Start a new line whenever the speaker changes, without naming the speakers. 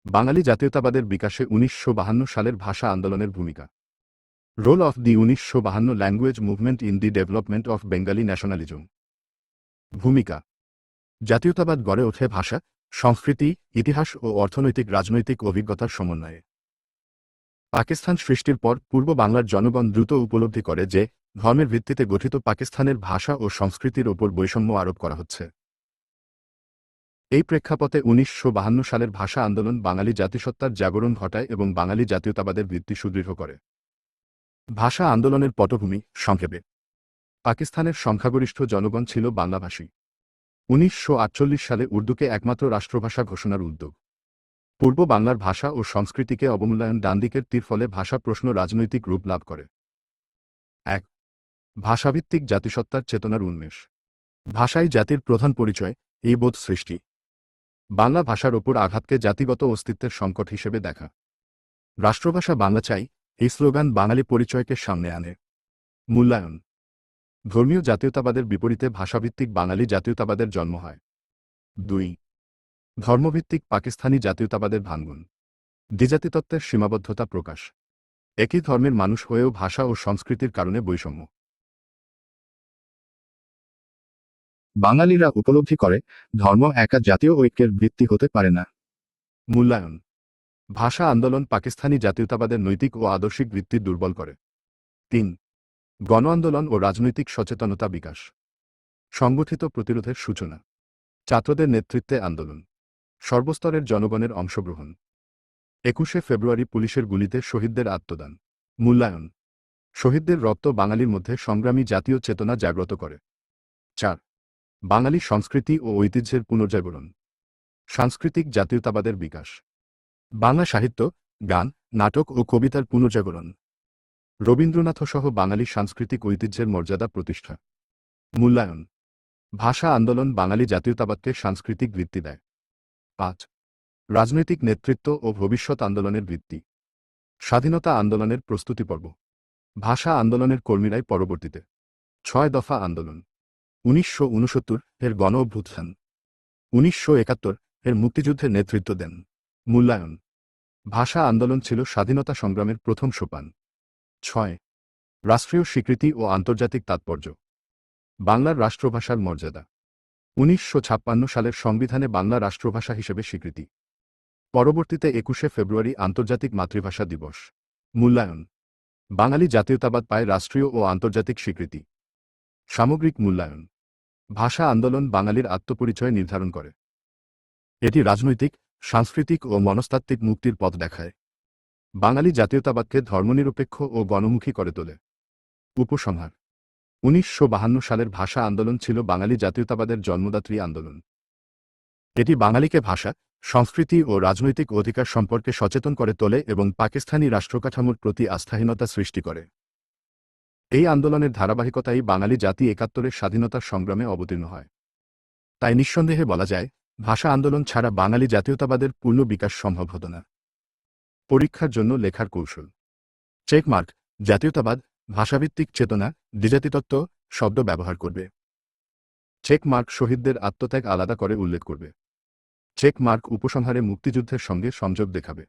বাঙালি জাতীয়তাবাদের বিকাশে ১৯৫২ সালের ভাষা আন্দোলনের ভূমিকা। Role of the ১৯৫২ language movement in the development of Bengali nationalism. ভূমিকা: জাতীয়তাবাদ গড়ে ওঠে ভাষা, সংস্কৃতি, ইতিহাস ও অর্থনৈতিক রাজনৈতিক অভিজ্ঞতার সমন্বয়ে। পাকিস্তান সৃষ্টির পর পূর্ব বাংলার জনগণ দ্রুত উপলব্ধি করে যে ধর্মের ভিত্তিতে গঠিত পাকিস্তানের ভাষা ও সংস্কৃতির ওপর বৈষম্য আরোপ করা হচ্ছে। এই প্রেক্ষাপটে ১৯৫২ সালের ভাষা আন্দোলন বাঙালি জাতিসত্তার জাগরণ ঘটায় এবং বাঙালি জাতীয়তাবাদের ভিত্তি সুদৃঢ় করে। ভাষা আন্দোলনের পটভূমি সংক্ষেপে: পাকিস্তানের সংখ্যাগরিষ্ঠ জনগণ ছিল বাংলাভাষী। ১৯৪৮ সালে উর্দুকে একমাত্র রাষ্ট্রভাষা ঘোষণার উদ্যোগ। পূর্ব বাংলার ভাষা ও সংস্কৃতিকে অবমূল্যায়ন ডানদিকের তীর ফলে ভাষা প্রশ্ন রাজনৈতিক রূপ লাভ করে। ১. ভাষাভিত্তিক জাতিসত্তার চেতনার উন্মেষ। ভাষাই জাতির প্রধান পরিচয়, এই বোধ সৃষ্টি। বাংলা ভাষার ওপর আঘাতকে জাতিগত অস্তিত্বের সংকট হিসেবে দেখা। রাষ্ট্রভাষা বাংলা চাই, এই স্লোগান বাঙালি পরিচয়কে সামনে আনে। মূল্যায়ন: ধর্মীয় জাতীয়তাবাদের বিপরীতে ভাষাভিত্তিক বাঙালি জাতীয়তাবাদের জন্ম হয়। ২. ধর্মভিত্তিক পাকিস্তানি জাতীয়তাবাদের ভাঙন। দ্বিজাতিতত্ত্বের সীমাবদ্ধতা প্রকাশ। একই ধর্মের মানুষ হয়েও ভাষা ও সংস্কৃতির কারণে বৈষম্য। বাঙালিরা উপলব্ধি করে ধর্ম একা জাতীয় ঐক্যের ভিত্তি হতে পারে না। মূল্যায়ন: ভাষা আন্দোলন পাকিস্তানি জাতীয়তাবাদের নৈতিক ও আদর্শিক ভিত্তি দুর্বল করে। ৩. গণ আন্দোলন ও রাজনৈতিক সচেতনতা বিকাশ। সংগঠিত প্রতিরোধের সূচনা। ছাত্রদের নেতৃত্বে আন্দোলন। সর্বস্তরের জনগণের অংশগ্রহণ। ২১শে ফেব্রুয়ারি পুলিশের গুলিতে শহীদদের আত্মদান। মূল্যায়ন: শহীদদের রক্ত বাঙালির মধ্যে সংগ্রামী জাতীয় চেতনা জাগ্রত করে। ৪. বাঙালি সংস্কৃতি ও ঐতিহ্যের পুনর্জাগরণ। সাংস্কৃতিক জাতীয়তাবাদের বিকাশ। বাংলা সাহিত্য, গান, নাটক ও কবিতার পুনর্জাগরণ। রবীন্দ্রনাথসহ বাঙালি সাংস্কৃতিক ঐতিহ্যের মর্যাদা প্রতিষ্ঠা। মূল্যায়ন: ভাষা আন্দোলন বাঙালি জাতীয়তাবাদকে সাংস্কৃতিক ভিত্তি দেয়। ৫. রাজনৈতিক নেতৃত্ব ও ভবিষ্যৎ আন্দোলনের ভিত্তি। স্বাধীনতা আন্দোলনের প্রস্তুতি পর্ব। ভাষা আন্দোলনের কর্মীরাই পরবর্তীতে ৬ দফা আন্দোলন। ১৯৬৯ এর গণ অভ্যুত্থান। ১৯৭১ এর মুক্তিযুদ্ধের নেতৃত্ব দেন। মূল্যায়ন: ভাষা আন্দোলন ছিল স্বাধীনতা সংগ্রামের প্রথম সোপান। ৬. রাষ্ট্রীয় স্বীকৃতি ও আন্তর্জাতিক তাৎপর্য। বাংলার রাষ্ট্রভাষার মর্যাদা। ১৯৫৬ সালের সংবিধানে বাংলা রাষ্ট্রভাষা হিসেবে স্বীকৃতি। পরবর্তীতে ২১শে ফেব্রুয়ারি আন্তর্জাতিক মাতৃভাষা দিবস। মূল্যায়ন: বাঙালি জাতীয়তাবাদ পায় রাষ্ট্রীয় ও আন্তর্জাতিক স্বীকৃতি। সামগ্রিক মূল্যায়ন: ভাষা আন্দোলন বাঙালির আত্মপরিচয় নির্ধারণ করে। এটি রাজনৈতিক, সাংস্কৃতিক ও মনস্তাত্ত্বিক মুক্তির পথ দেখায়। বাঙালি জাতীয়তাবাদকে ধর্মনিরপেক্ষ ও গণমুখী করে তোলে। উপসংহার: ১৯৫২ সালের ভাষা আন্দোলন ছিল বাঙালি জাতীয়তাবাদের জন্মদাত্রী আন্দোলন। এটি বাঙালিকে ভাষা, সংস্কৃতি ও রাজনৈতিক অধিকার সম্পর্কে সচেতন করে তোলে এবং পাকিস্তানি রাষ্ট্রকাঠামোর প্রতি আস্থাহীনতা সৃষ্টি করে। এই আন্দোলনের ধারাবাহিকতাই বাঙালি জাতি ৭১-এর স্বাধীনতার সংগ্রামে অবতীর্ণ হয়। তাই নিঃসন্দেহে বলা যায়, ভাষা আন্দোলন ছাড়া বাঙালি জাতীয়তাবাদের পূর্ণ বিকাশ সম্ভব হতো না। পরীক্ষার জন্য লেখার কৌশল। চেকমার্ক: জাতীয়তাবাদ, ভাষাভিত্তিক চেতনা, দ্বিজাতিতত্ত্ব শব্দ ব্যবহার করবে। চেকমার্ক: শহীদদের আত্মত্যাগ আলাদা করে উল্লেখ করবে। চেকমার্ক: উপসংহারে মুক্তিযুদ্ধের সঙ্গে সংযোগ দেখাবে।